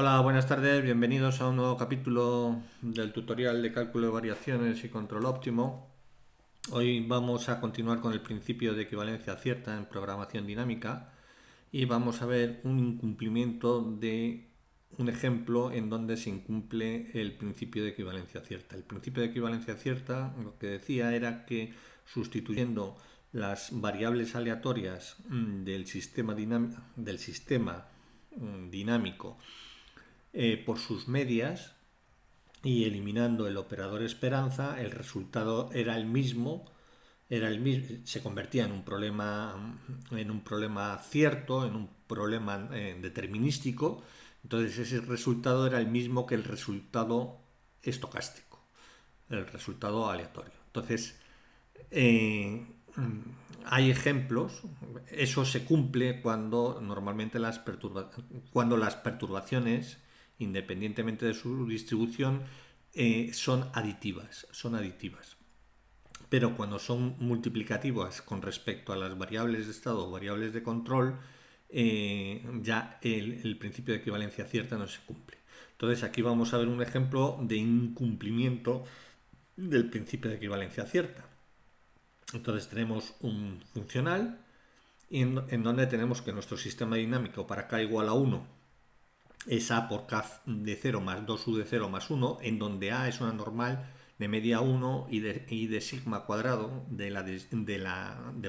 Hola, buenas tardes, bienvenidos a un nuevo capítulo del tutorial de cálculo de variaciones y control óptimo. Hoy vamos a continuar con el principio de equivalencia cierta en programación dinámica y vamos a ver un incumplimiento de un ejemplo en donde se incumple el principio de equivalencia cierta. El principio de equivalencia cierta lo que decía era que sustituyendo las variables aleatorias del sistema dinámico por sus medias y eliminando el operador esperanza, el resultado se convertía en un problema cierto, en un problema determinístico. Entonces ese resultado era el mismo que el resultado estocástico, el resultado aleatorio. Entonces, eh, hay ejemplos. Eso se cumple cuando normalmente cuando las perturbaciones, independientemente de su distribución, son aditivas. Son aditivas. Pero cuando son multiplicativas con respecto a las variables de estado o variables de control, ya el principio de equivalencia cierta no se cumple. Entonces aquí vamos a ver un ejemplo de incumplimiento del principio de equivalencia cierta. Entonces tenemos un funcional en donde tenemos que nuestro sistema dinámico para k igual a 1 es a por k de 0 más 2u de 0 más 1, en donde a es una normal de media 1 y de sigma cuadrado de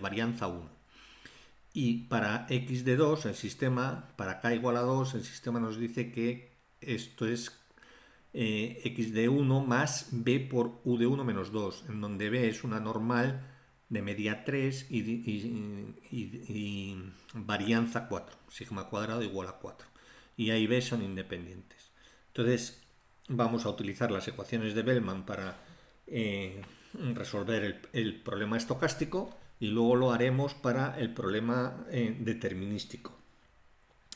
varianza 1. Y para x de 2, el sistema, para k igual a 2, el sistema nos dice que esto es x de 1 más b por u de 1 menos 2, en donde b es una normal de media 3 y varianza 4, sigma cuadrado igual a 4. Y a y b son independientes. Entonces vamos a utilizar las ecuaciones de Bellman para resolver el problema estocástico y luego lo haremos para el problema determinístico.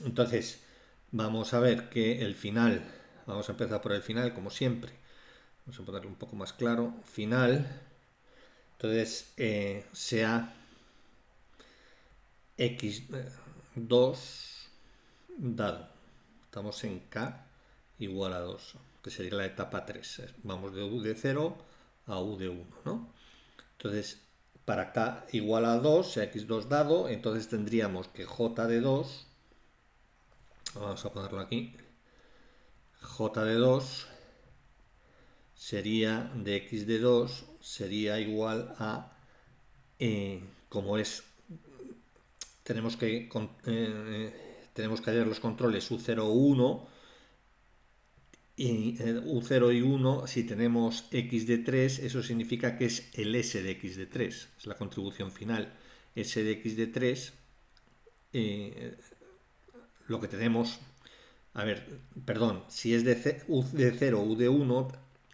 Entonces vamos a ver que el final, vamos a empezar por el final como siempre. Vamos a ponerlo un poco más claro. Final. Entonces sea x2 dado. Estamos en k igual a 2, que sería la etapa 3. Vamos de u de 0 a u de 1, ¿no? Entonces, para k igual a 2, sea x2 dado, entonces tendríamos que j de 2, vamos a ponerlo aquí, j de 2 sería de x de 2 sería igual a, como es, tenemos que hallar los controles u0, u1, y u0 y 1, si tenemos x de 3, eso significa que es el s de x de 3, es la contribución final. S de x de 3, lo que tenemos, a ver, perdón, si es u de 0 o u de 1,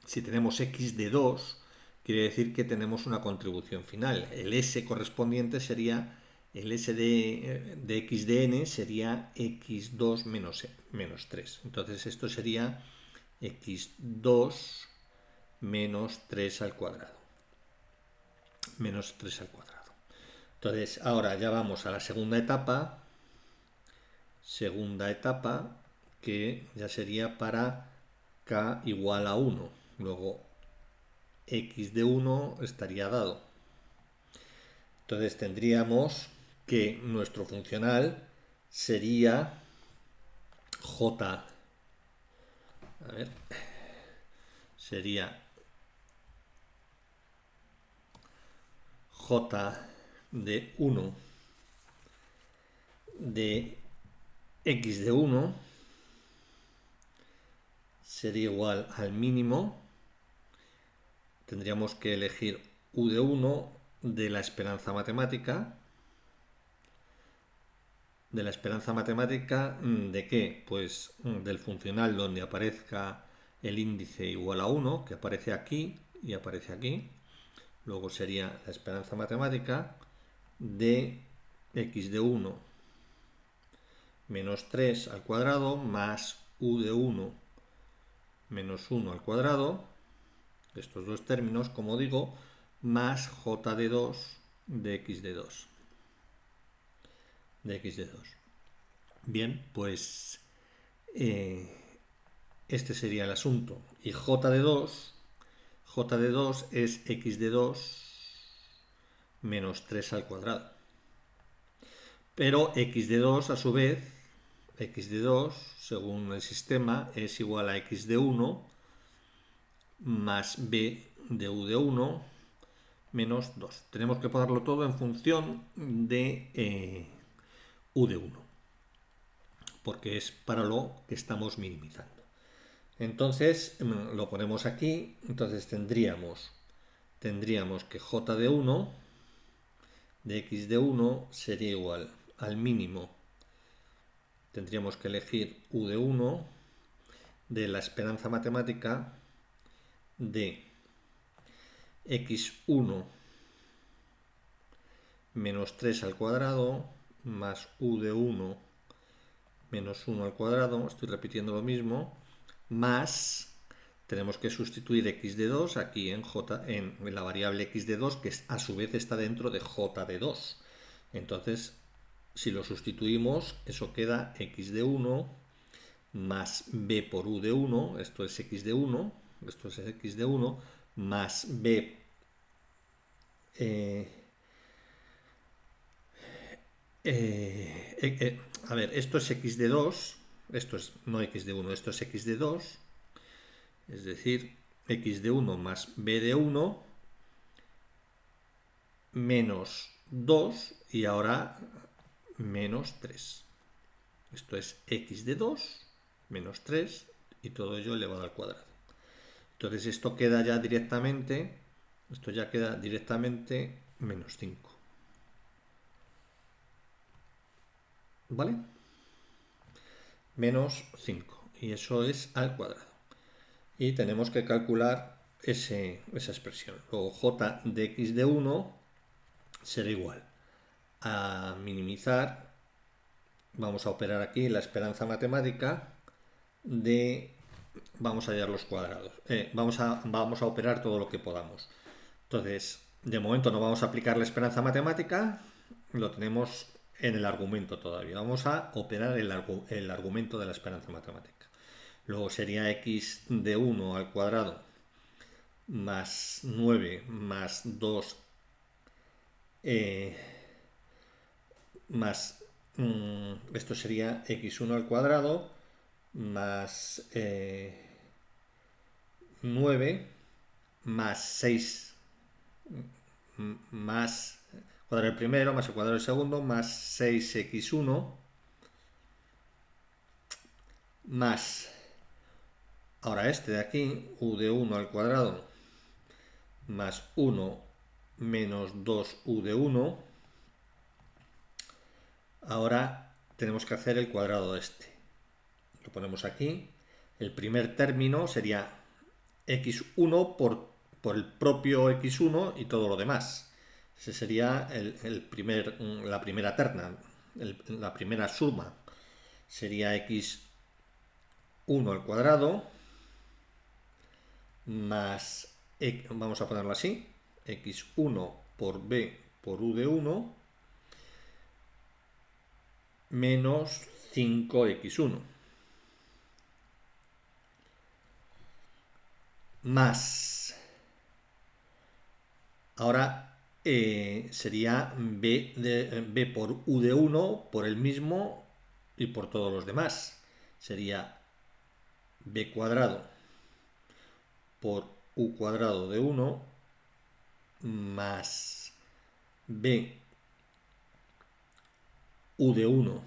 si tenemos x de 2, quiere decir que tenemos una contribución final. El s correspondiente sería, el s de x de n sería x2 menos 3. Entonces esto sería x2 menos 3 al cuadrado. Menos 3 al cuadrado. Entonces ahora ya vamos a la segunda etapa. Segunda etapa que ya sería para k igual a 1. Luego x de 1 estaría dado. Entonces tendríamos que nuestro funcional sería j, a ver, sería j de 1 de x de 1 sería igual al mínimo. Tendríamos que elegir u de 1 de la esperanza matemática. ¿De la esperanza matemática de qué? Pues del funcional donde aparezca el índice igual a 1, que aparece aquí y aparece aquí. Luego sería la esperanza matemática de x de 1 menos 3 al cuadrado más u de 1 menos 1 al cuadrado, estos dos términos, como digo, más j de 2 de x de 2. De x de 2. Bien, pues este sería el asunto. Y j de 2 es x de 2 menos 3 al cuadrado. Pero x de 2, a su vez, x de 2, según el sistema, es igual a x de 1 más b de u de 1 menos 2. Tenemos que ponerlo todo en función de u de 1, porque es para lo que estamos minimizando. Entonces lo ponemos aquí. Entonces tendríamos que j de 1 de x de 1 sería igual al mínimo. Tendríamos que elegir u de 1 de la esperanza matemática de x1 menos 3 al cuadrado más u de 1 menos 1 al cuadrado, estoy repitiendo lo mismo, más, tenemos que sustituir x de 2 aquí en la variable x de 2, que a su vez está dentro de j de 2. Entonces, si lo sustituimos, eso queda x de 1 más b por u de 1, esto es x de 1, más b a ver, esto es x de 2, esto es no x de 1, esto es x de 2, es decir, x de 1 más b de 1 menos 2 y ahora menos 3. Esto es x de 2 menos 3 y todo ello elevado al cuadrado. Entonces esto queda ya directamente, menos 5. ¿Vale? Menos 5. Y eso es al cuadrado. Y tenemos que calcular esa expresión. Luego j de x de 1 será igual a minimizar. Vamos a operar aquí la esperanza matemática de... Vamos a hallar los cuadrados. Vamos a operar todo lo que podamos. Entonces, de momento no vamos a aplicar la esperanza matemática. Lo tenemos en el argumento todavía. Vamos a operar el argumento de la esperanza matemática. Luego sería x de 1 al cuadrado más 9 más 2 más esto sería x1 al cuadrado más 9 más 6 más cuadrado del primero más el cuadrado del segundo más 6x1 más ahora este de aquí, u de 1 al cuadrado más 1 menos 2u de 1. Ahora tenemos que hacer el cuadrado de este. Lo ponemos aquí. El primer término sería x1 por el propio x1 y todo lo demás. Ese sería la primera terna, la primera suma. Sería x1 al cuadrado más, vamos a ponerlo así, x1 por b por u de 1 menos 5x1 más, ahora sería b por u de 1 por el mismo y por todos los demás. Sería b cuadrado por u cuadrado de 1 más b u de 1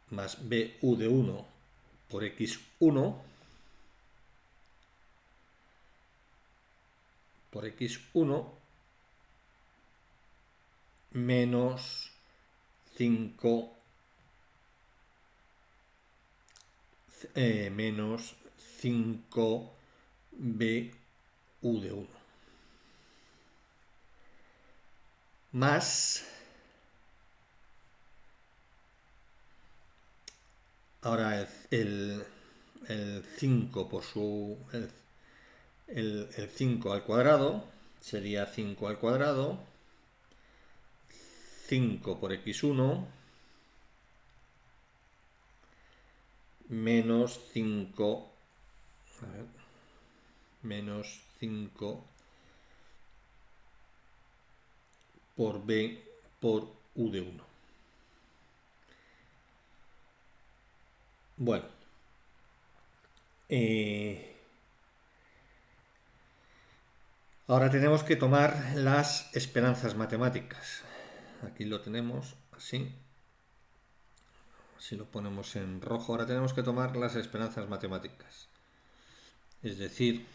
más b u de 1 por x1 por x1 menos 5 menos 5b u de 1 más, ahora el 5 por el 5 al cuadrado sería 5 al cuadrado, 5 por x1 menos 5, a ver, menos 5 por b por u de 1. Bueno, ahora tenemos que tomar las esperanzas matemáticas. Aquí lo tenemos así. Si lo ponemos en rojo, ahora tenemos que tomar las esperanzas matemáticas. Es decir,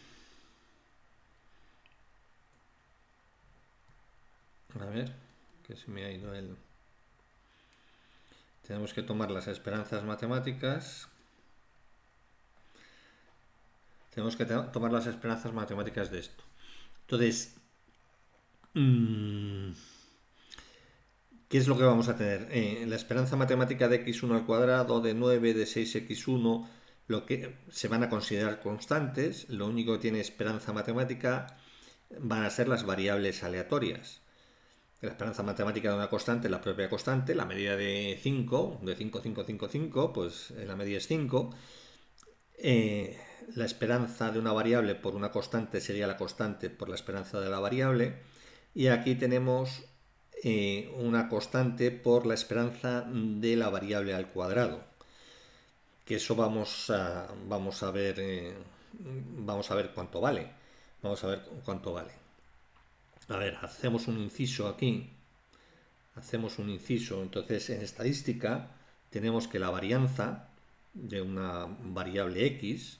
a ver, que se me ha ido el... Tenemos que tomar las esperanzas matemáticas. Tenemos que tomar las esperanzas matemáticas de esto. Entonces, ¿qué es lo que vamos a tener? La esperanza matemática de x1 al cuadrado, de 9, de 6x1, lo que se van a considerar constantes. Lo único que tiene esperanza matemática van a ser las variables aleatorias. La esperanza matemática de una constante, la propia constante, la medida de 5, de 5, 5, 5, 5, pues la medida es 5. La esperanza de una variable por una constante sería la constante por la esperanza de la variable. Y aquí tenemos una constante por la esperanza de la variable al cuadrado. Que eso vamos a ver cuánto vale. Vamos a ver cuánto vale. A ver, hacemos un inciso aquí. Entonces en estadística tenemos que la varianza de una variable x,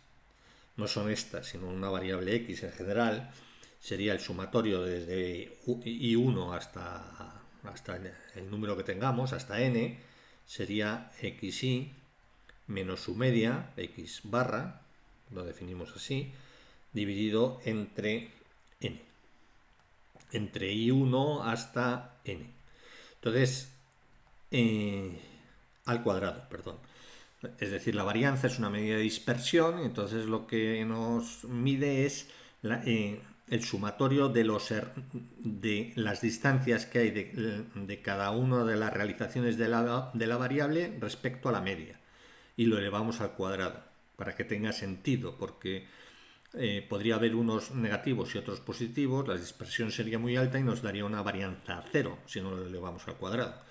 no son estas, sino una variable x en general, sería el sumatorio desde i1 hasta el número que tengamos, hasta n, sería xi menos su media, x barra, lo definimos así, dividido entre n, entre i1 hasta n. Entonces, al cuadrado, perdón. Es decir, la varianza es una medida de dispersión, entonces lo que nos mide es el sumatorio de las distancias que hay de cada una de las realizaciones de la variable respecto a la media. Y lo elevamos al cuadrado, para que tenga sentido, porque podría haber unos negativos y otros positivos, la dispersión sería muy alta y nos daría una varianza cero si no lo elevamos al cuadrado.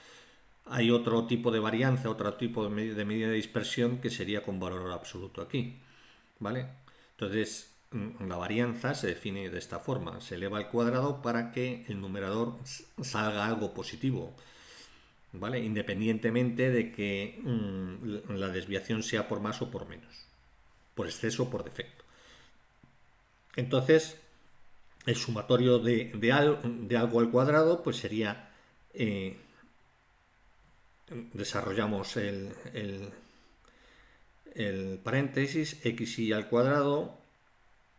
Hay otro tipo de varianza, otro tipo de medida de dispersión que sería con valor absoluto aquí, ¿vale? Entonces, la varianza se define de esta forma, se eleva al cuadrado para que el numerador salga algo positivo, ¿vale? Independientemente de que la desviación sea por más o por menos, por exceso o por defecto. Entonces, el sumatorio de algo al cuadrado pues sería... desarrollamos el paréntesis, xi al cuadrado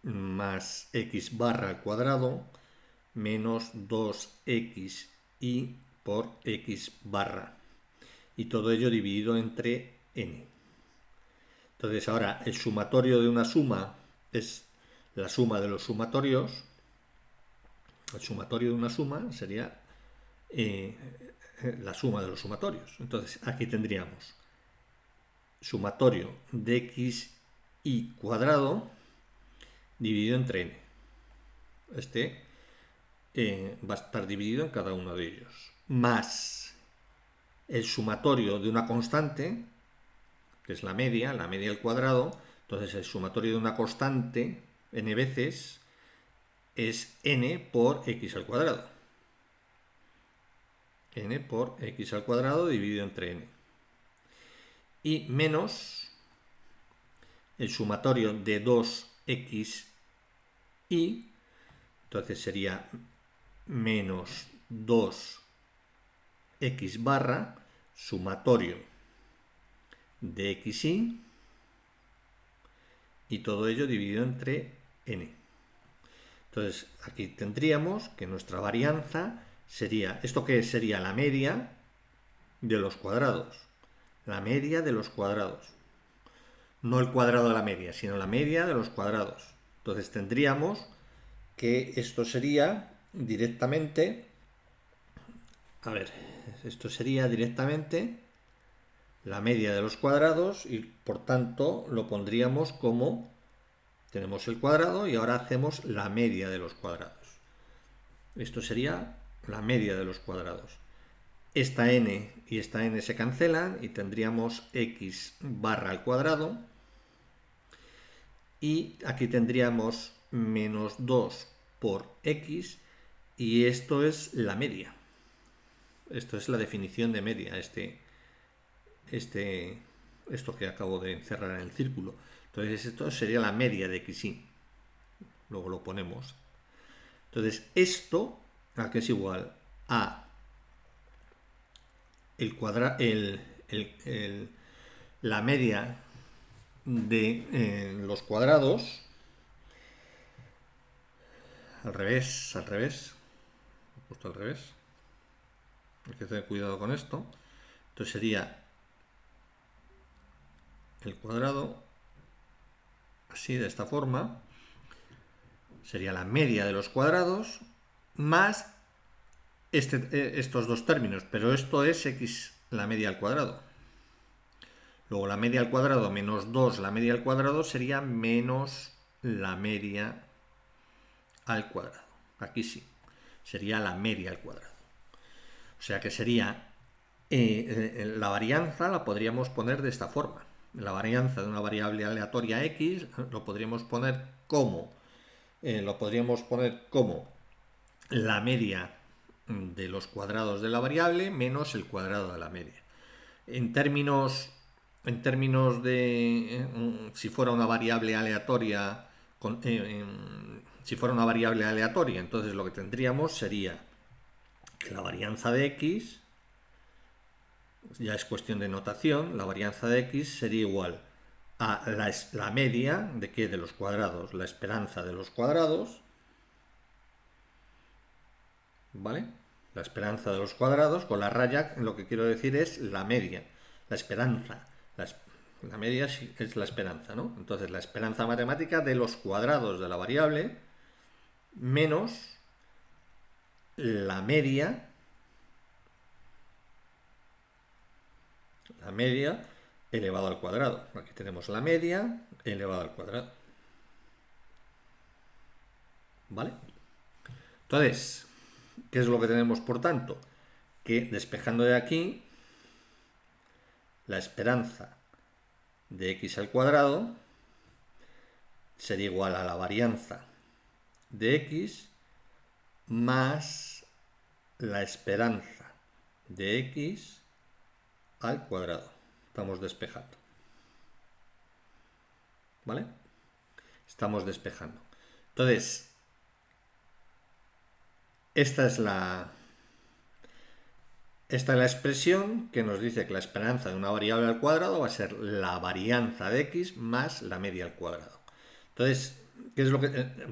más x barra al cuadrado menos 2xi por x barra, y todo ello dividido entre n. Entonces ahora el sumatorio de una suma es la suma de los sumatorios. El sumatorio de una suma sería la suma de los sumatorios. Entonces aquí tendríamos sumatorio de xi cuadrado dividido entre n. Este va a estar dividido en cada uno de ellos. Más el sumatorio de una constante, que es la media al cuadrado. Entonces el sumatorio de una constante n veces es n por x al cuadrado. N por x al cuadrado dividido entre n. Y menos el sumatorio de 2xi, entonces sería menos 2x barra sumatorio de xi, y todo ello dividido entre n. Entonces aquí tendríamos que nuestra varianza sería, ¿esto qué sería? La media de los cuadrados. La media de los cuadrados. No el cuadrado de la media, sino la media de los cuadrados. Entonces tendríamos que esto sería directamente, a ver, esto sería directamente la media de los cuadrados y por tanto lo pondríamos como, tenemos el cuadrado y ahora hacemos la media de los cuadrados. Esto sería la media de los cuadrados. Esta n y esta n se cancelan y tendríamos x barra al cuadrado. Y aquí tendríamos menos 2 por x y esto es la media. Esto es la definición de media, esto que acabo de encerrar en el círculo. Entonces esto sería la media de xy. Luego lo ponemos. Entonces esto, ¿a qué es igual? A la media de los cuadrados, al revés, he puesto al revés, hay que tener cuidado con esto. Entonces sería el cuadrado así, de esta forma, sería la media de los cuadrados más estos dos términos, pero esto es x la media al cuadrado. Luego la media al cuadrado menos 2 la media al cuadrado sería menos la media al cuadrado. Aquí sí, sería la media al cuadrado. O sea que sería, la varianza la podríamos poner de esta forma. La varianza de una variable aleatoria x lo podríamos poner como, la media de los cuadrados de la variable menos el cuadrado de la media. En términos de si fuera una variable aleatoria, entonces lo que tendríamos sería que la varianza de x, ya es cuestión de notación, la varianza de x sería igual a la media de ¿qué? De los cuadrados, la esperanza de los cuadrados, ¿vale? La esperanza de los cuadrados, con la raya lo que quiero decir es la media, la esperanza. La media es la esperanza, ¿no? Entonces la esperanza matemática de los cuadrados de la variable menos la media elevado al cuadrado. Aquí tenemos la media elevado al cuadrado. ¿Vale? Entonces, ¿qué es lo que tenemos por tanto? Que despejando de aquí, la esperanza de x al cuadrado sería igual a la varianza de x más la esperanza de x al cuadrado. Estamos despejando. ¿Vale? Estamos despejando. Entonces, esta es la expresión que nos dice que la esperanza de una variable al cuadrado va a ser la varianza de x más la media al cuadrado. Entonces,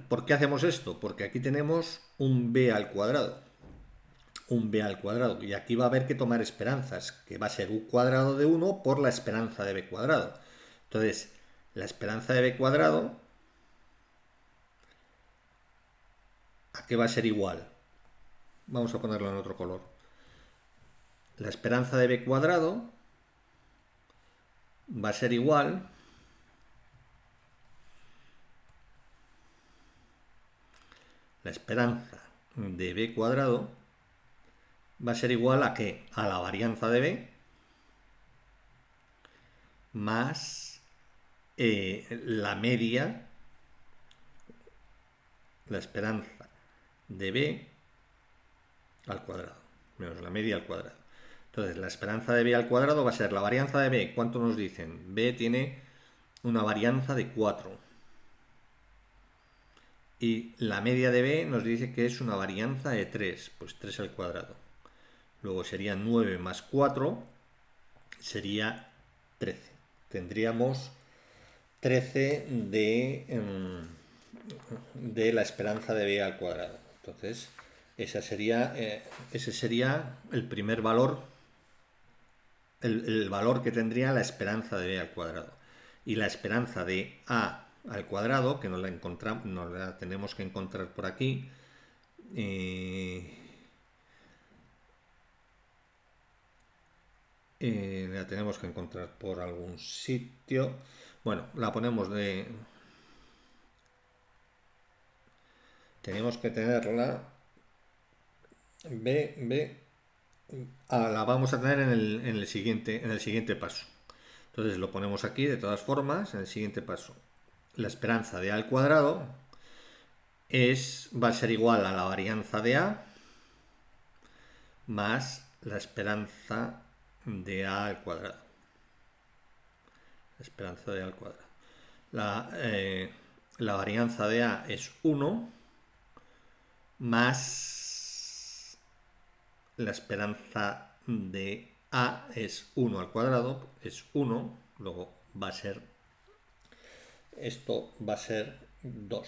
¿por qué hacemos esto? Porque aquí tenemos un b al cuadrado. Un b al cuadrado. Y aquí va a haber que tomar esperanzas, que va a ser u cuadrado de 1 por la esperanza de b cuadrado. Entonces, la esperanza de b cuadrado, ¿a qué va a ser igual? Vamos a ponerlo en otro color. La esperanza de b cuadrado va a ser igual la esperanza de b cuadrado va a ser igual a ¿qué? A la varianza de b más la media, la esperanza de b al cuadrado, menos la media al cuadrado. Entonces, la esperanza de b al cuadrado va a ser la varianza de b. ¿Cuánto nos dicen? B tiene una varianza de 4. Y la media de b nos dice que es una varianza de 3, pues 3 al cuadrado. Luego sería 9 más 4, sería 13. Tendríamos 13 de la esperanza de b al cuadrado. Entonces, ese sería el primer valor, el valor que tendría la esperanza de b al cuadrado. Y la esperanza de a al cuadrado, que nos la tenemos que encontrar por aquí, La tenemos que encontrar por algún sitio. Bueno, la ponemos de... Tenemos que tenerla... La vamos a tener en el siguiente paso. Entonces lo ponemos aquí de todas formas, en el siguiente paso. La esperanza de A al cuadrado va a ser igual a la varianza de A más la esperanza de A al cuadrado. La esperanza de A al cuadrado. La varianza de A es 1 más la esperanza de A es 1 al cuadrado, es 1, luego va a ser, esto va a ser 2.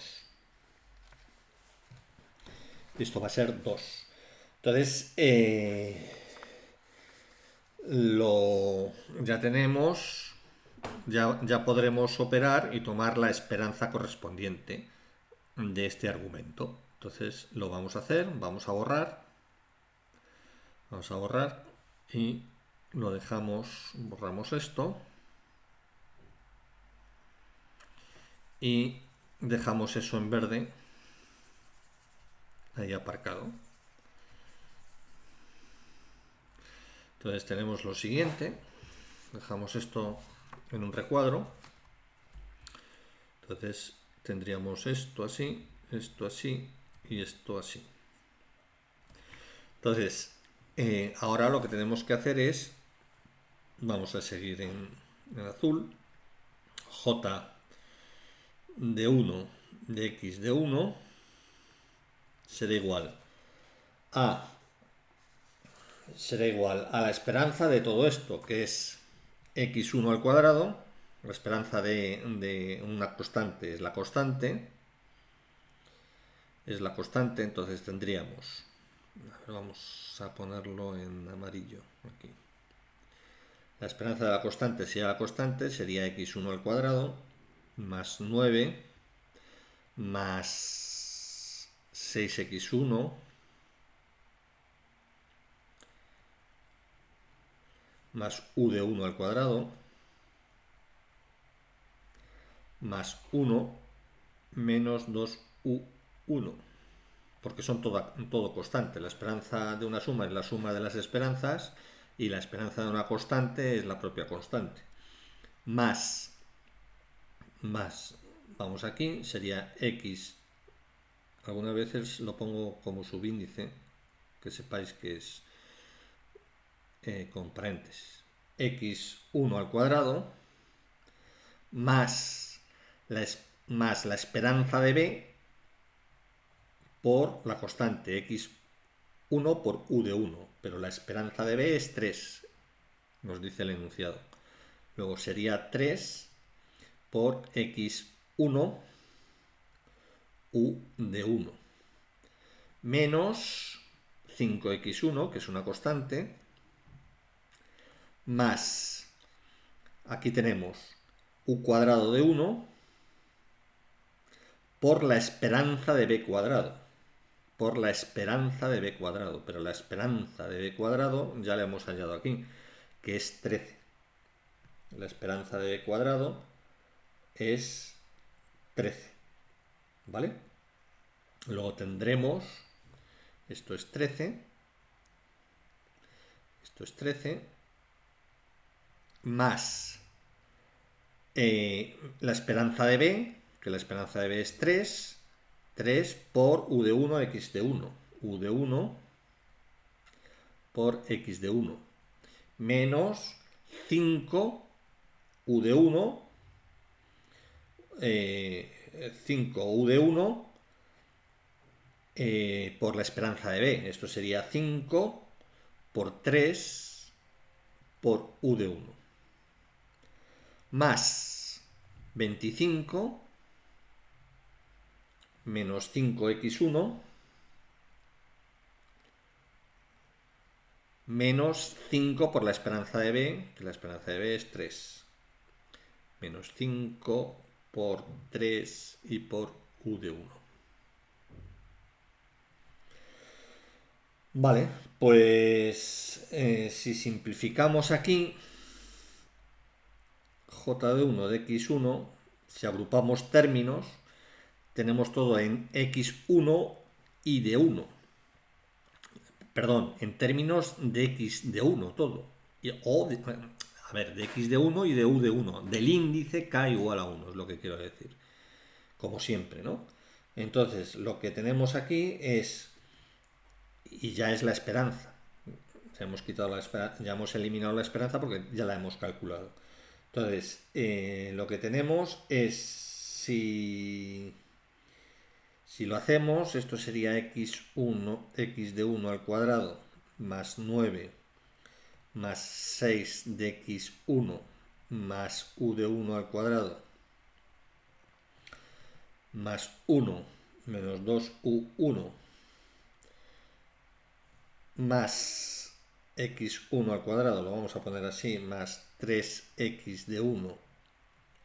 Esto va a ser 2. Entonces, ya tenemos, ya podremos operar y tomar la esperanza correspondiente de este argumento. Entonces lo vamos a hacer, vamos a borrar y lo dejamos, borramos esto y dejamos eso en verde ahí aparcado. Entonces tenemos lo siguiente, dejamos esto en un recuadro, entonces tendríamos esto así y esto así. Entonces ahora lo que tenemos que hacer es, vamos a seguir en azul, j de 1 de x de 1 será igual a la esperanza de todo esto, que es x1 al cuadrado. La esperanza de una constante es la constante. Entonces tendríamos... Vamos a ponerlo en amarillo aquí. La esperanza de la constante sería x1 al cuadrado más 9 más 6x1 más u de 1 al cuadrado más 1 menos 2u1, porque son todo constante. La esperanza de una suma es la suma de las esperanzas y la esperanza de una constante es la propia constante. Más, vamos aquí, sería x, algunas veces lo pongo como subíndice, que sepáis que es con paréntesis, x1 al cuadrado más la esperanza de b por la constante x1 por u de 1, pero la esperanza de b es 3, nos dice el enunciado. Luego sería 3 por x1 u de 1 menos 5x1, que es una constante, más, aquí tenemos u cuadrado de 1 por la esperanza de b cuadrado. Pero la esperanza de b cuadrado ya le hemos hallado aquí, que es 13. La esperanza de b cuadrado es 13, ¿vale? Luego tendremos, esto es 13, más la esperanza de b, que la esperanza de b es 3 por u de 1 x de 1, u de 1 por x de 1, menos 5 u de 1, 5 u de 1 por la esperanza de b. Esto sería 5 por 3 por u de 1. Más 25 menos 5x1 menos 5 por la esperanza de b, que la esperanza de b es 3. Menos 5 por 3 y por u de 1. Vale, pues si simplificamos aquí, j de 1 de x1, si agrupamos términos, tenemos todo en x1 y de 1. Perdón, en términos de x de 1 todo. A ver, de x de 1 y de u de 1. Del índice k igual a 1, es lo que quiero decir. Como siempre, ¿no? Entonces, lo que tenemos aquí es, y ya es la esperanza. Ya hemos quitado la esperanza, ya hemos eliminado la esperanza porque ya la hemos calculado. Entonces, lo que tenemos es, si lo hacemos, esto sería x1, x de 1 al cuadrado más 9 más 6 de x1 más u de 1 al cuadrado más 1 menos 2u1 más x1 al cuadrado, lo vamos a poner así, más 3x de 1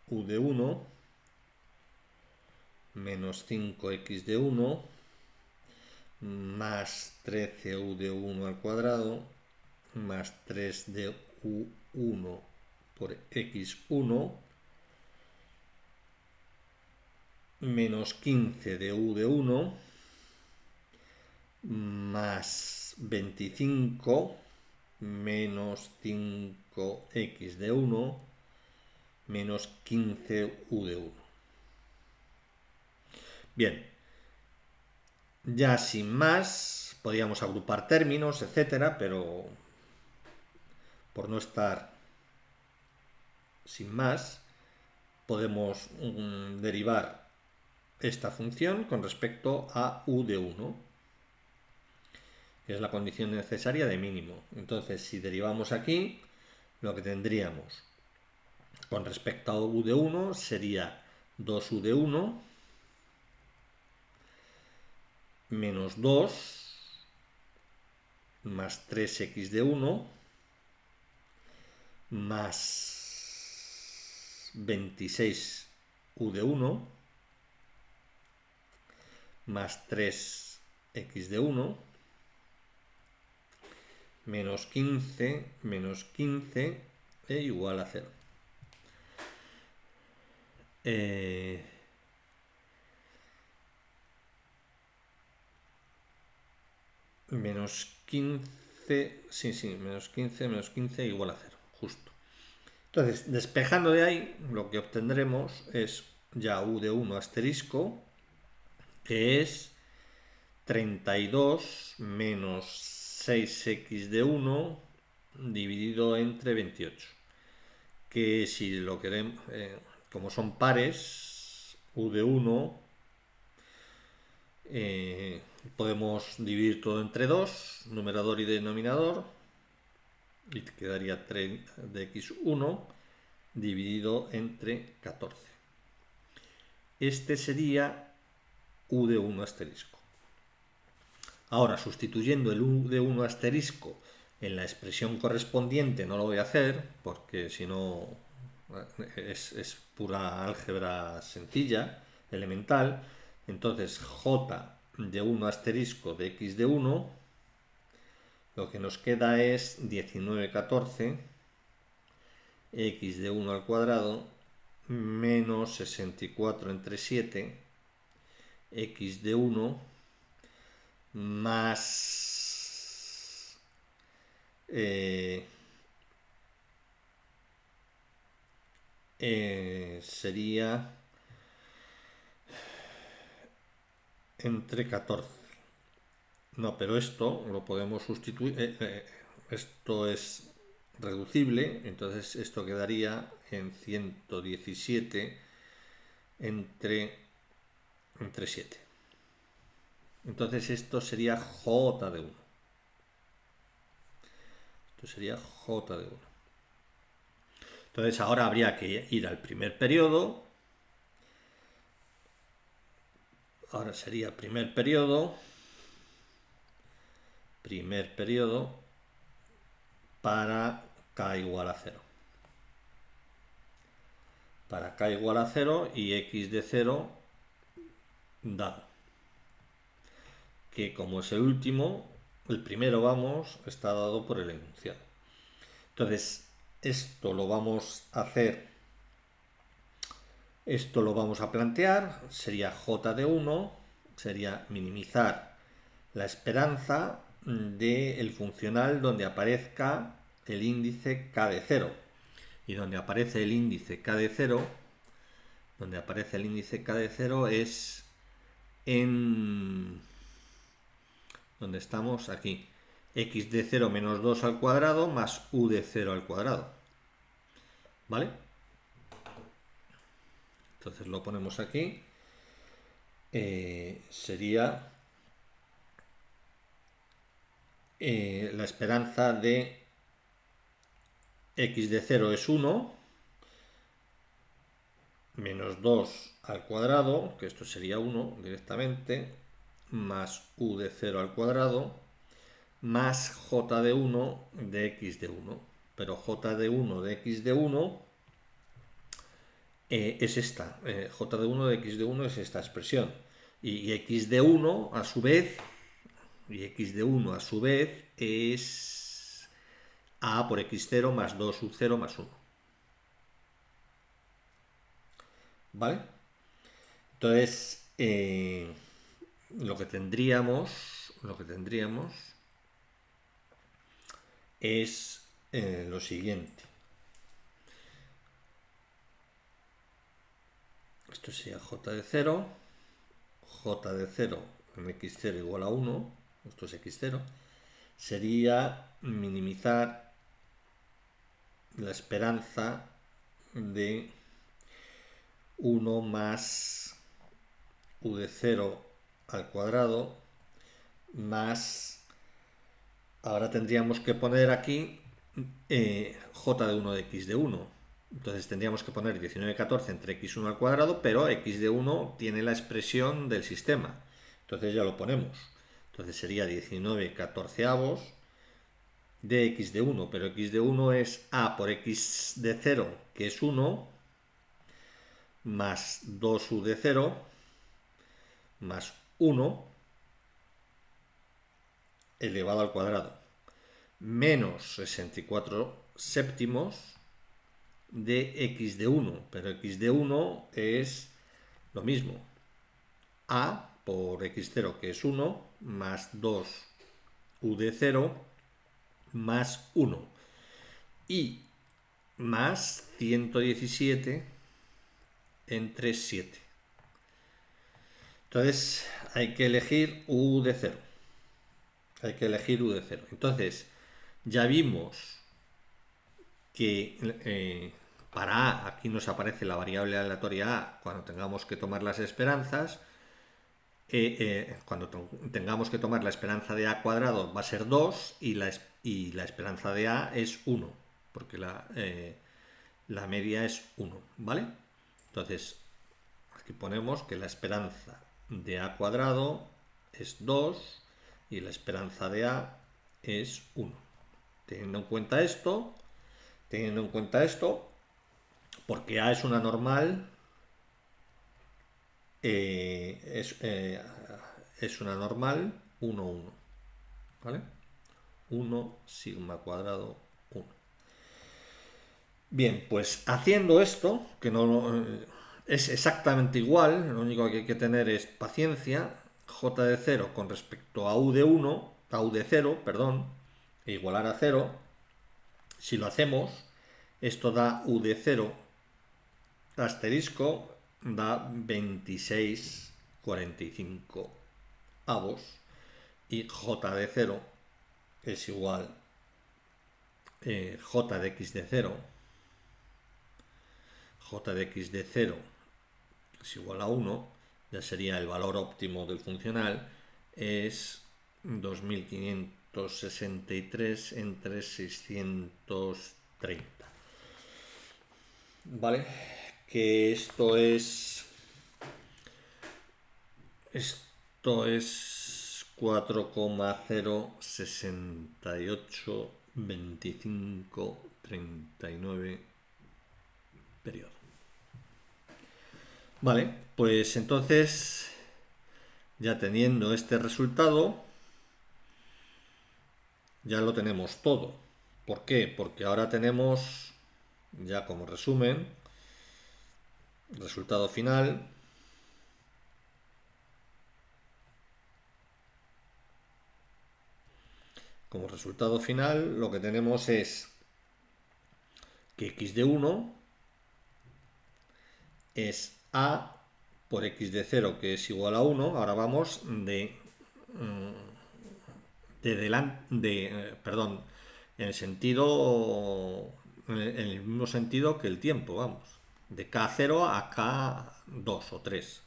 u de 1 menos 5x de 1 más 13u de 1 al cuadrado más 3 de u1 por x1 menos 15 de u de 1 más 25 menos 5x de 1 menos 15u de 1. Bien, ya sin más, podríamos agrupar términos, etcétera, pero por no estar sin más, podemos derivar esta función con respecto a u de 1, que es la condición necesaria de mínimo. Entonces, si derivamos aquí, lo que tendríamos con respecto a u de 1 sería 2u de 1 menos 2 más 3x de 1 más 26u de 1 más 3x de 1 menos 15 e igual a 0. Menos 15, sí, menos 15 igual a 0, justo. Entonces, despejando de ahí, lo que obtendremos es ya u de 1 asterisco, que es 32 menos 6x de 1 dividido entre 28. Que si lo queremos, como son pares, u de 1, podemos dividir todo entre 2, numerador y denominador, y quedaría 3 de x1 dividido entre 14. Este sería u de 1 asterisco. Ahora, sustituyendo el u de 1 asterisco en la expresión correspondiente, no lo voy a hacer, porque si no es pura álgebra sencilla, elemental. Entonces, j de 1 asterisco de x de 1, lo que nos queda es 19,14 x de 1 al cuadrado menos 64 entre 7 x de 1 más sería entre 14. No, pero esto lo podemos sustituir. Esto es reducible, entonces esto quedaría en 117 entre 7. Entonces esto sería j de 1. Esto sería j de 1. Entonces ahora habría que ir al primer periodo. Ahora sería primer periodo para k igual a 0. Para k igual a 0 y x de 0 dado. Que como es el último, El primero, vamos, está dado por el enunciado. Entonces, esto lo vamos a hacer, esto lo vamos a plantear, sería j de 1, sería minimizar la esperanza del funcional donde aparezca el índice k de 0. Y donde aparece el índice k de 0, es en... donde estamos aquí, x de 0 menos 2 al cuadrado más u de 0 al cuadrado. ¿Vale? Entonces lo ponemos aquí. Sería la esperanza de x de 0 es 1, menos 2 al cuadrado, que esto sería 1 directamente, más u de 0 al cuadrado, más j de 1 de x de 1. Pero j de 1 de x de 1 es esta. J de 1 de x de 1 es esta expresión. Y x de 1 a su vez, es a por x0 más 2u0 más 1. ¿Vale? Entonces, lo que tendríamos es lo siguiente. Esto sería j de 0, j de 0 en x0 igual a 1, esto es x0, sería minimizar la esperanza de 1 más u de 0 al cuadrado más, ahora tendríamos que poner aquí j de 1 de x de 1. Entonces tendríamos que poner 19,14 entre x1 al cuadrado, pero x de 1 tiene la expresión del sistema. Entonces ya lo ponemos. Entonces sería 19,14 de x de 1, pero x de 1 es a por x de 0, que es 1, más 2u de 0, más 1 elevado al cuadrado, menos 64 séptimos de x de 1, pero x de 1 es lo mismo, a por x0 que es 1, más 2u de 0, más 1, y más 117 entre 7. Entonces hay que elegir u de 0. Entonces ya vimos que para A aquí nos aparece la variable aleatoria A cuando tengamos que tomar las esperanzas. Cuando tengamos que tomar la esperanza de A cuadrado va a ser 2 y la esperanza de A es 1, porque la media es 1, ¿vale? Entonces aquí ponemos que la esperanza de A cuadrado es 2 y la esperanza de A es 1. Teniendo en cuenta esto, porque A es una normal, es una normal 1, 1, ¿vale? 1 sigma cuadrado 1. Bien, pues haciendo esto, que no es exactamente igual, lo único que hay que tener es paciencia, j de 0 con respecto a u de 1, a u de 0, perdón, e igualar a 0. Si lo hacemos, esto da u de 0 asterisco, da 26,45 avos, y j de 0 es igual j de x de 0, j de x de 0 es igual a 1, ya sería el valor óptimo del funcional, es 2563 entre 630. ¿Vale? Que esto es 4,0682539 periodo. Vale, pues entonces, ya teniendo este resultado, ya lo tenemos todo. ¿Por qué? Porque ahora tenemos, ya como resumen, resultado final. Como resultado final lo que tenemos es que x de 1 es a por x de 0, que es igual a 1. Ahora vamos perdón, en el sentido, en el mismo sentido que el tiempo, vamos, de k0 a k2 o 3.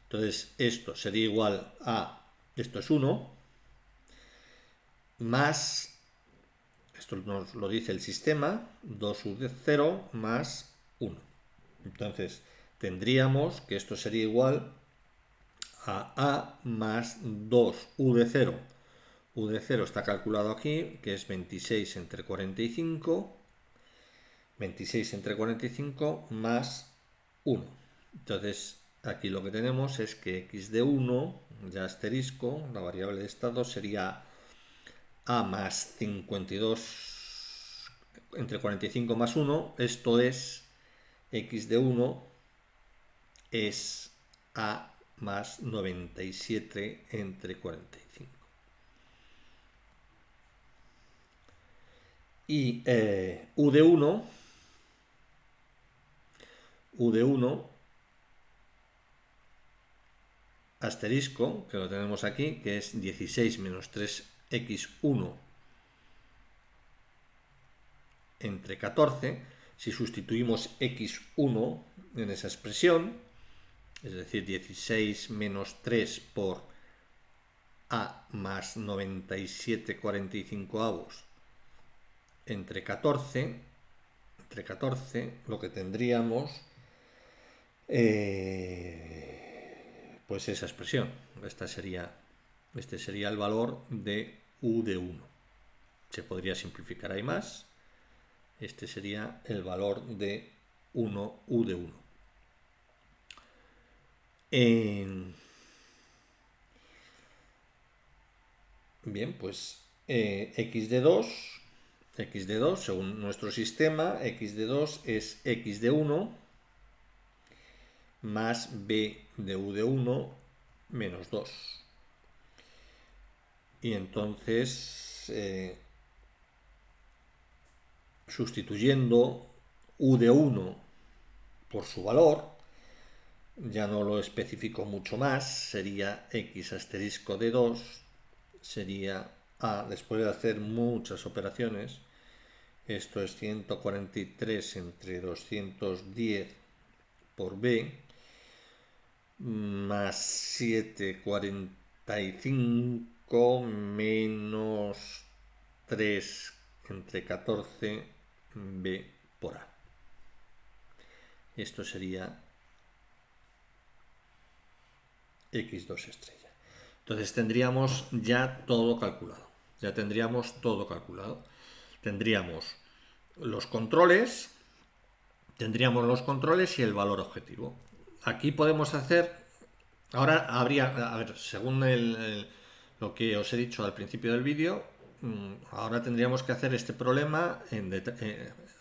Entonces esto sería igual a, esto es 1, más, esto nos lo dice el sistema, 2u de 0 más 1. Entonces tendríamos que esto sería igual a más 2u de 0. U de 0 está calculado aquí, que es 26 entre 45. 26 entre 45 más 1. Entonces aquí lo que tenemos es que x de 1, ya asterisco, la variable de estado sería a más 52 entre 45 más 1. Esto es x de 1 es a más 97 entre 45. Y u de 1 asterisco, que lo tenemos aquí, que es 16 menos 3x1 entre 14. Si sustituimos x1 en esa expresión, es decir, 16 menos 3 por a más 97,45 avos entre 14, lo que tendríamos, pues esa expresión. Este sería el valor de u de 1. Se podría simplificar ahí más. Este sería el valor de 1u de 1. Bien, pues x de 2, según nuestro sistema, x de 2 es x de 1 más b de u de 1 menos 2. Y entonces, sustituyendo u de 1 por su valor, ya no lo especifico mucho más, sería x asterisco de 2, sería a, después de hacer muchas operaciones, esto es 143 entre 210 por b, más 745 menos 3 entre 14 b por a. Esto sería x2 estrella. Entonces tendríamos ya todo calculado. Tendríamos los controles, y el valor objetivo. Aquí podemos hacer, ahora habría, a ver, según lo que os he dicho al principio del vídeo, ahora tendríamos que hacer este problema,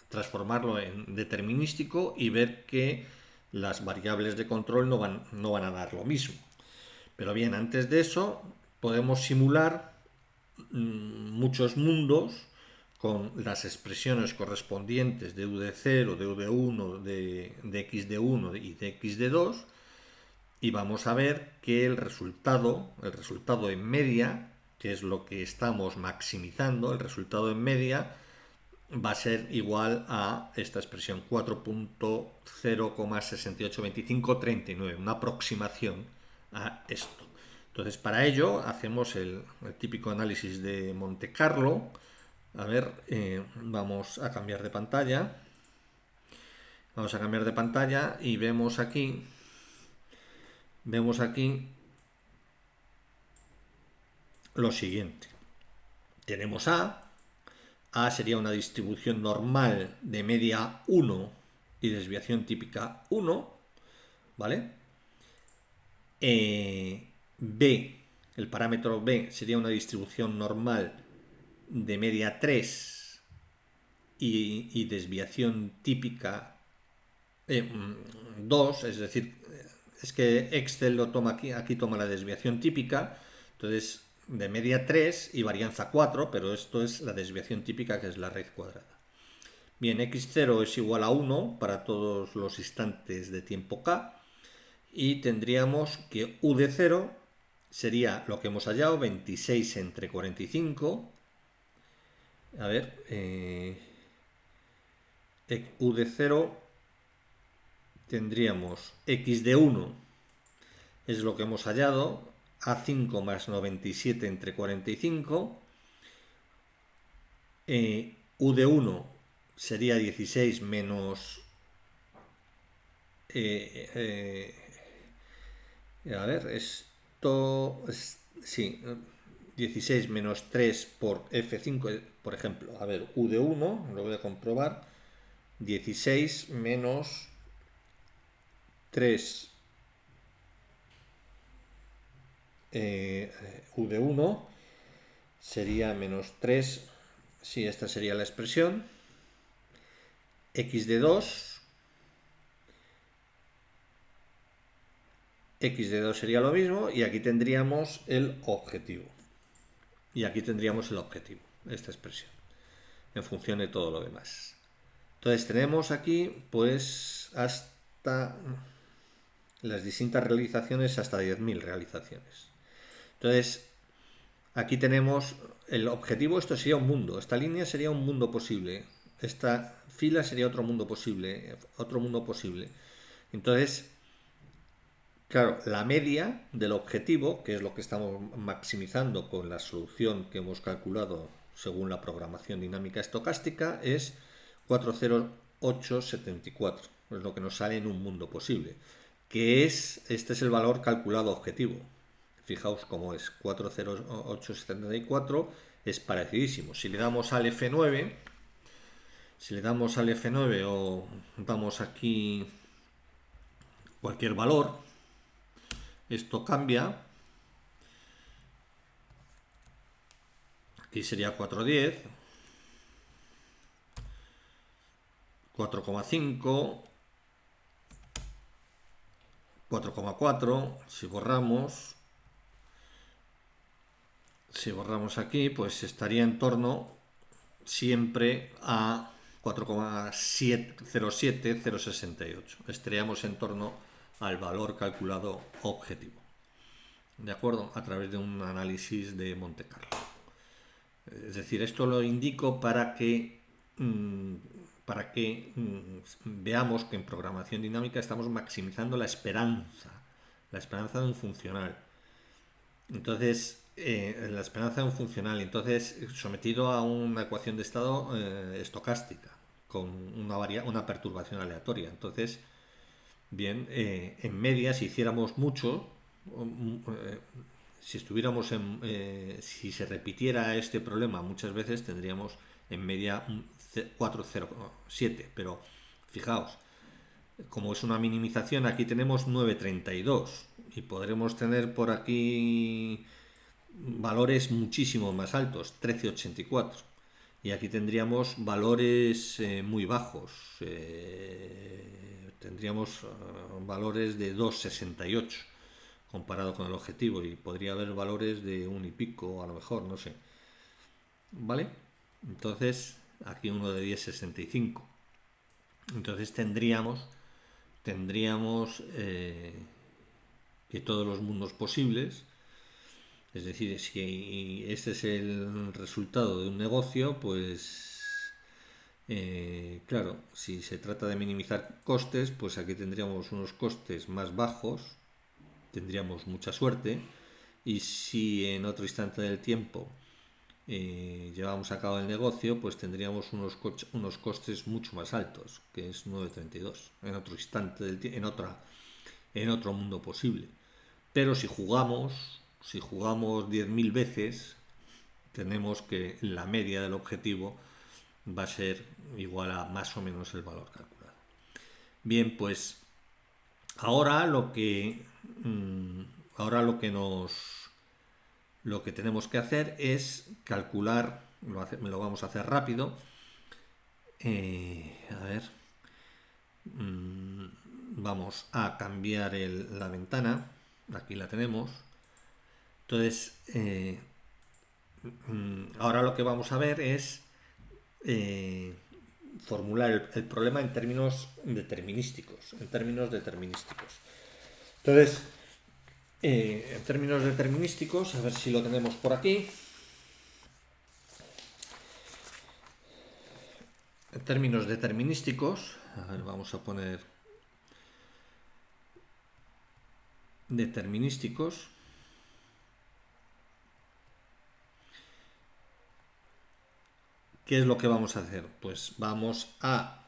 transformarlo en determinístico y ver que las variables de control no van a dar lo mismo. Pero bien, antes de eso podemos simular muchos mundos con las expresiones correspondientes de u de 0, de u de 1, de x de 1 y de x de 2, y vamos a ver que el resultado en media, que es lo que estamos maximizando, el resultado en media va a ser igual a esta expresión 4.0,682539, una aproximación a esto. Entonces, para ello hacemos el típico análisis de Monte Carlo. A ver, vamos a cambiar de pantalla. Y vemos aquí lo siguiente. Tenemos A sería una distribución normal de media 1 y desviación típica 1, ¿vale? B, el parámetro B sería una distribución normal de media 3 y desviación típica 2, es decir, es que Excel lo toma aquí toma la desviación típica, entonces de media 3 y varianza 4, pero esto es la desviación típica, que es la raíz cuadrada. Bien, x0 es igual a 1 para todos los instantes de tiempo k, y tendríamos que u de 0 sería lo que hemos hallado, 26 entre 45. A ver, u de 0 tendríamos x de 1, es lo que hemos hallado, a5 más 97 entre 45. U de 1 sería 16 menos... a ver, esto... sí, 16 menos 3 por F5, por ejemplo. A ver, U de 1, lo voy a comprobar. 16 menos 3 U de 1 sería menos 3. Sí, esta sería la expresión. X de 2. X de 2 sería lo mismo, y aquí tendríamos el objetivo. Y aquí tendríamos el objetivo, esta expresión, en función de todo lo demás. Entonces tenemos aquí pues hasta las distintas realizaciones, hasta 10.000 realizaciones. Entonces aquí tenemos el objetivo, esto sería un mundo, esta línea sería un mundo posible, esta fila sería otro mundo posible, Entonces, claro, la media del objetivo, que es lo que estamos maximizando con la solución que hemos calculado según la programación dinámica estocástica, es 40874. Es lo que nos sale en un mundo posible. Este es el valor calculado objetivo. Fijaos cómo es. 40874 es parecidísimo. Si le damos al F9, o damos aquí cualquier valor, esto cambia. Aquí sería 410, 4,5, 4,4. Si borramos aquí, pues estaría en torno siempre a 4,07068. Estaríamos en torno al valor calculado objetivo. ¿De acuerdo? A través de un análisis de Monte Carlo. Es decir, esto lo indico para que veamos que en programación dinámica estamos maximizando la esperanza de un funcional. Entonces, la esperanza de un funcional, entonces sometido a una ecuación de estado estocástica con una perturbación aleatoria. Entonces, bien, en media, si hiciéramos mucho, si se repitiera este problema muchas veces, tendríamos en media 4,07, pero fijaos, como es una minimización, aquí tenemos 9,32 y podremos tener por aquí valores muchísimo más altos, 13,84, y aquí tendríamos valores muy bajos, tendríamos valores de 2,68 comparado con el objetivo, y podría haber valores de 1 y pico, a lo mejor, no sé. ¿Vale? Entonces, aquí uno de 10,65. Entonces tendríamos que todos los mundos posibles, es decir, si este es el resultado de un negocio, pues claro, si se trata de minimizar costes, pues aquí tendríamos unos costes más bajos, tendríamos mucha suerte, y si en otro instante del tiempo llevamos a cabo el negocio, pues tendríamos unos costes mucho más altos, que es 9,32 en otro instante en otro mundo posible. Pero si jugamos 10.000 veces, tenemos que la media del objetivo va a ser igual a más o menos el valor calculado. Bien, pues ahora lo que tenemos que hacer es calcular lo vamos a hacer rápido. A ver, vamos a cambiar la ventana. Aquí la tenemos. Entonces, ahora lo que vamos a ver es formular el problema en términos determinísticos. Entonces, en términos determinísticos, a ver si lo tenemos por aquí. En términos determinísticos, a ver, vamos a poner determinísticos. ¿Qué es lo que vamos a hacer? Pues vamos a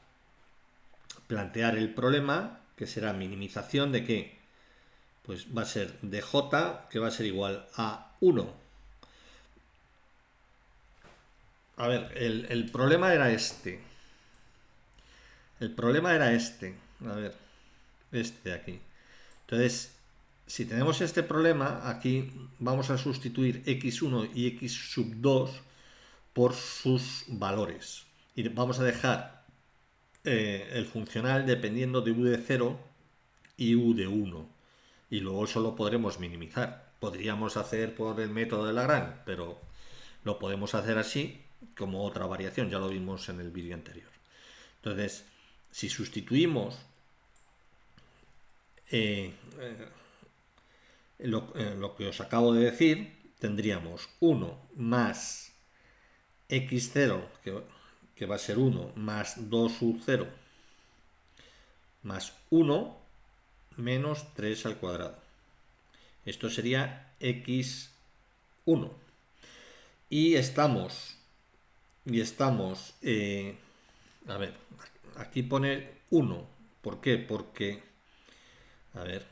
plantear el problema, que será minimización de qué. Pues va a ser de j, que va a ser igual a 1. A ver, el problema era este. El problema era este. A ver, este de aquí. Entonces, si tenemos este problema, aquí vamos a sustituir x1 y x sub 2 por sus valores. Y vamos a dejar el funcional dependiendo de u de 0 y u de 1. Y luego eso lo podremos minimizar. Podríamos hacer por el método de Lagrange, pero lo podemos hacer así como otra variación. Ya lo vimos en el vídeo anterior. Entonces, si sustituimos lo que os acabo de decir, tendríamos 1 más x0, que va a ser 1, más 2u0, más 1, menos 3 al cuadrado. Esto sería x1. Y estamos, a ver, aquí pone 1. ¿Por qué? Porque, a ver,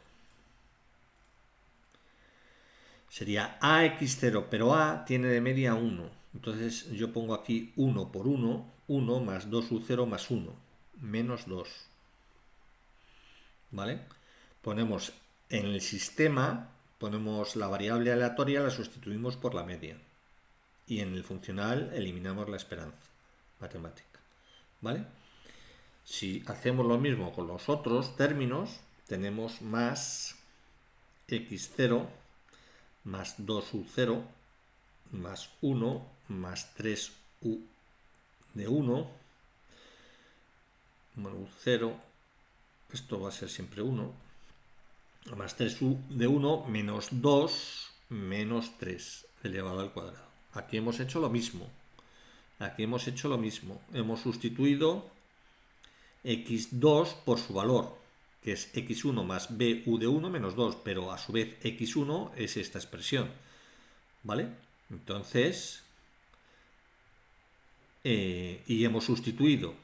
sería ax0, pero a tiene de media 1. Entonces yo pongo aquí 1 por 1, 1 más 2u0 más 1, menos 2. ¿Vale? Ponemos en el sistema, ponemos la variable aleatoria, la sustituimos por la media. Y en el funcional eliminamos la esperanza matemática. ¿Vale? Si hacemos lo mismo con los otros términos, tenemos más x0 más 2u0 más 1 más 3u de 1, bueno, u0, esto va a ser siempre 1, más 3u de 1 menos 2 menos 3 elevado al cuadrado. Aquí hemos hecho lo mismo. Hemos sustituido x2 por su valor, que es x1 más bu de 1 menos 2, pero a su vez x1 es esta expresión. ¿Vale? Entonces, y hemos sustituido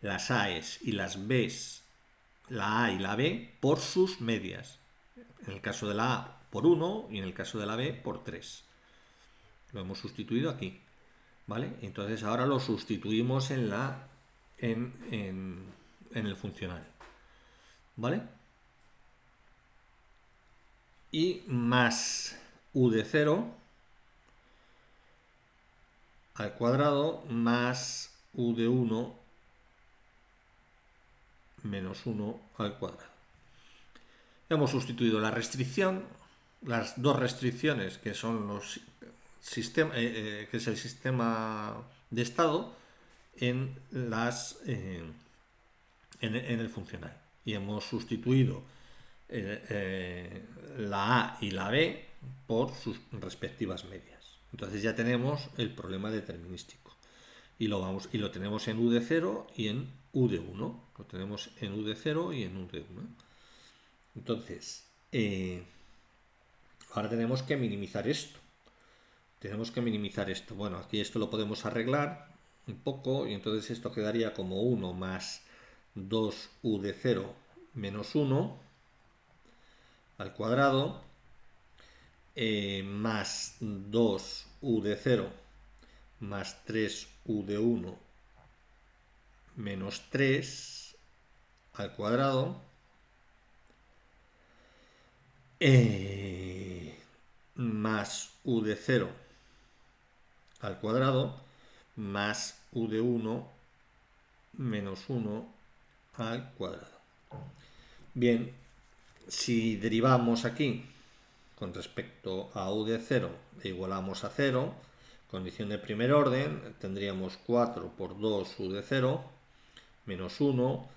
las a's y las b's, la a y la b, por sus medias. En el caso de la a por 1 y en el caso de la b por 3. Lo hemos sustituido aquí. ¿Vale? Entonces ahora lo sustituimos en el funcional. ¿Vale? Y más u de 0 al cuadrado más u de 1 menos 1 al cuadrado. Hemos sustituido la restricción, las dos restricciones que son los sistemas, que es el sistema de estado, en el funcional. Y hemos sustituido la A y la B por sus respectivas medias. Entonces ya tenemos el problema determinístico. Y lo tenemos en U de 0 y en U de 1. Lo tenemos en U de 0 y en U de 1. Entonces, ahora tenemos que minimizar esto. Bueno, aquí esto lo podemos arreglar un poco y entonces esto quedaría como 1 más 2u de 0 menos 1 al cuadrado, más 2u de 0 más 3u de 1 menos 3 al cuadrado, más u de 0 al cuadrado más u de 1 menos 1 al cuadrado. Bien, si derivamos aquí con respecto a u de 0 e igualamos a 0, condición de primer orden, tendríamos 4 por 2 u de 0 menos 1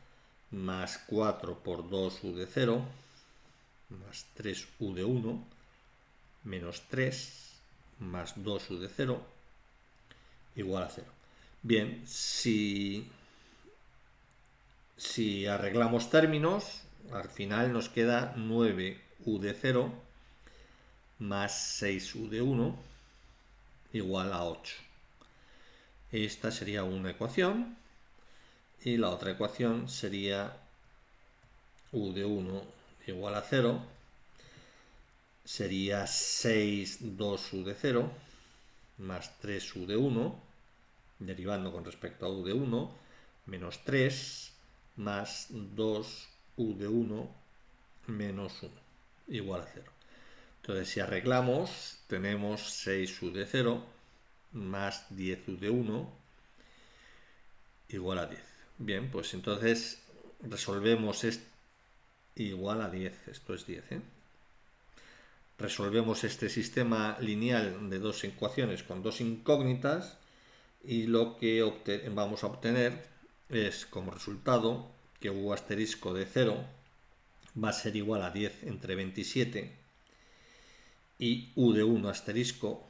más 4 por 2 u de 0 más 3 u de 1 menos 3 más 2 u de 0 igual a 0. Bien, si arreglamos términos, al final nos queda 9u de 0 más 6u de 1 igual a 8. Esta sería una ecuación y la otra ecuación sería u de 1 igual a 0, sería 6 2u de 0 más 3u de 1, derivando con respecto a u de 1, menos 3 más 2u de 1 menos 1 igual a 0. Entonces, si arreglamos, tenemos 6u de 0 más 10u de 1 igual a 10. Bien, pues entonces resolvemos igual a 10, esto es 10, ¿eh? Resolvemos este sistema lineal de dos ecuaciones con dos incógnitas y lo que vamos a obtener es como resultado que u asterisco de 0 va a ser igual a 10 entre 27 y u de 1 asterisco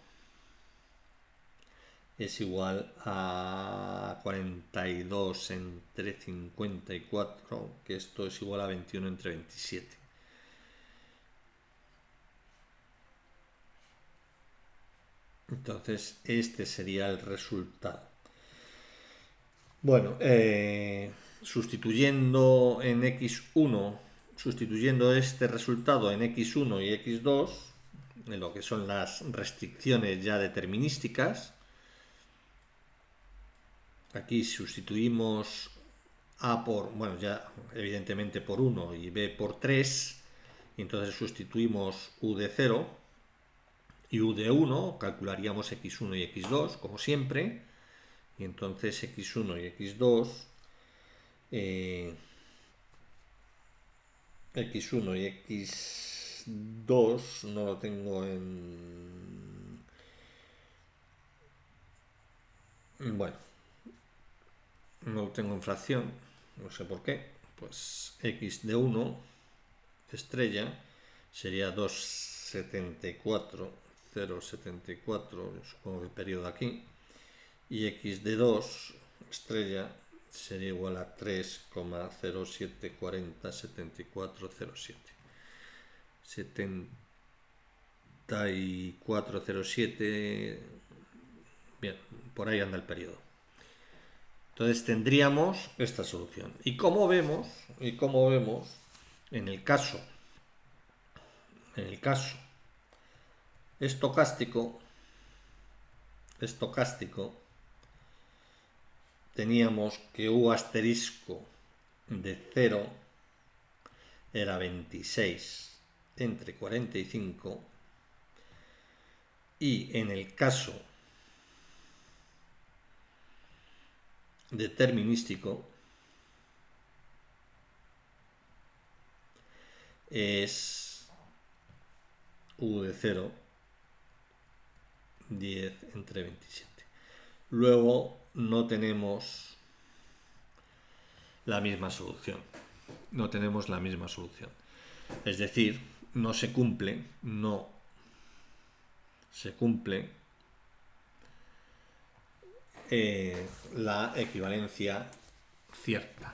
es igual a 42 entre 54, que esto es igual a 21 entre 27. Entonces, este sería el resultado. Bueno, sustituyendo en x1, sustituyendo este resultado en x1 y x2, en lo que son las restricciones ya determinísticas, aquí sustituimos a por, bueno, ya evidentemente por 1 y b por 3, y entonces sustituimos u de 0 y u de 1, calcularíamos x1 y x2, como siempre, y entonces x1 y x2, x1 y x2 no lo tengo bueno, no lo tengo en fracción, no sé por qué. Pues x de 1 estrella sería 2,74, 0,74, supongo que el periodo aquí, y x de 2 estrella sería igual a 3,0740 7407. 7407, bien, por ahí anda el periodo. Entonces tendríamos esta solución. Y como vemos, en el caso estocástico, teníamos que u asterisco de 0 era 26 entre 45, y en el caso determinístico es u de 0 10 entre 27. Luego no tenemos la misma solución. Es decir, no se cumple la equivalencia cierta.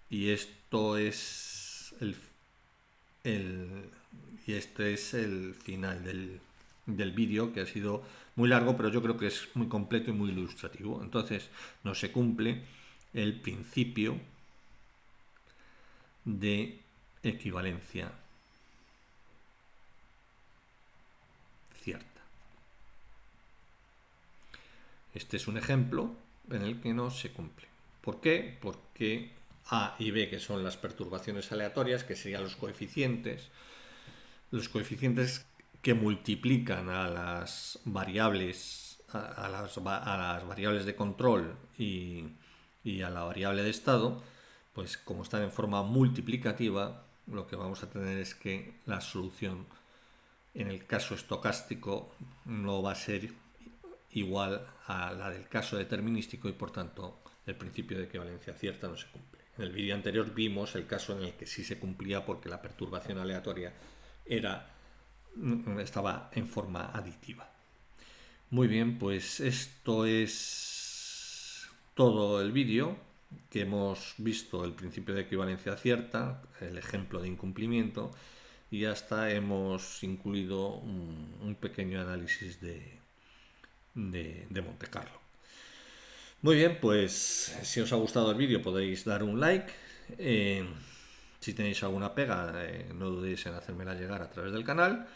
Y esto es este es el final del vídeo, que ha sido muy largo, pero yo creo que es muy completo y muy ilustrativo. Entonces, no se cumple el principio de equivalencia cierta. Este es un ejemplo en el que no se cumple. ¿Por qué? Porque A y B, que son las perturbaciones aleatorias, que serían los coeficientes que multiplican a las variables, a las variables de control y a la variable de estado, pues como están en forma multiplicativa, lo que vamos a tener es que la solución en el caso estocástico no va a ser igual a la del caso determinístico y por tanto el principio de equivalencia cierta no se cumple. En el vídeo anterior vimos el caso en el que sí se cumplía porque la perturbación aleatoria estaba en forma aditiva. Muy bien, pues esto es todo el vídeo, que hemos visto el principio de equivalencia cierta, el ejemplo de incumplimiento, y hasta hemos incluido un pequeño análisis de Monte Carlo. Muy bien, pues si os ha gustado el vídeo podéis dar un like. Si tenéis alguna pega, no dudéis en hacérmela llegar a través del canal.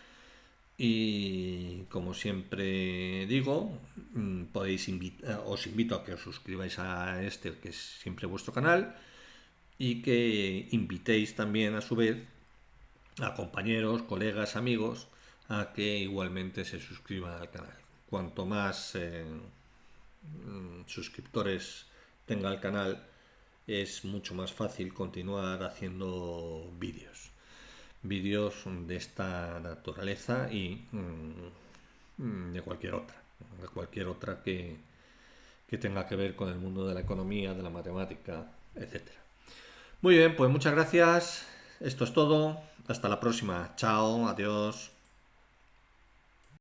Y como siempre digo, os invito a que os suscribáis a este, que es siempre vuestro canal, y que invitéis también a su vez a compañeros, colegas, amigos, a que igualmente se suscriban al canal. Cuanto más suscriptores tenga el canal, es mucho más fácil continuar haciendo vídeos de esta naturaleza y de cualquier otra que tenga que ver con el mundo de la economía, de la matemática, etcétera. Muy bien, pues muchas gracias. Esto es todo. Hasta la próxima. Chao, adiós.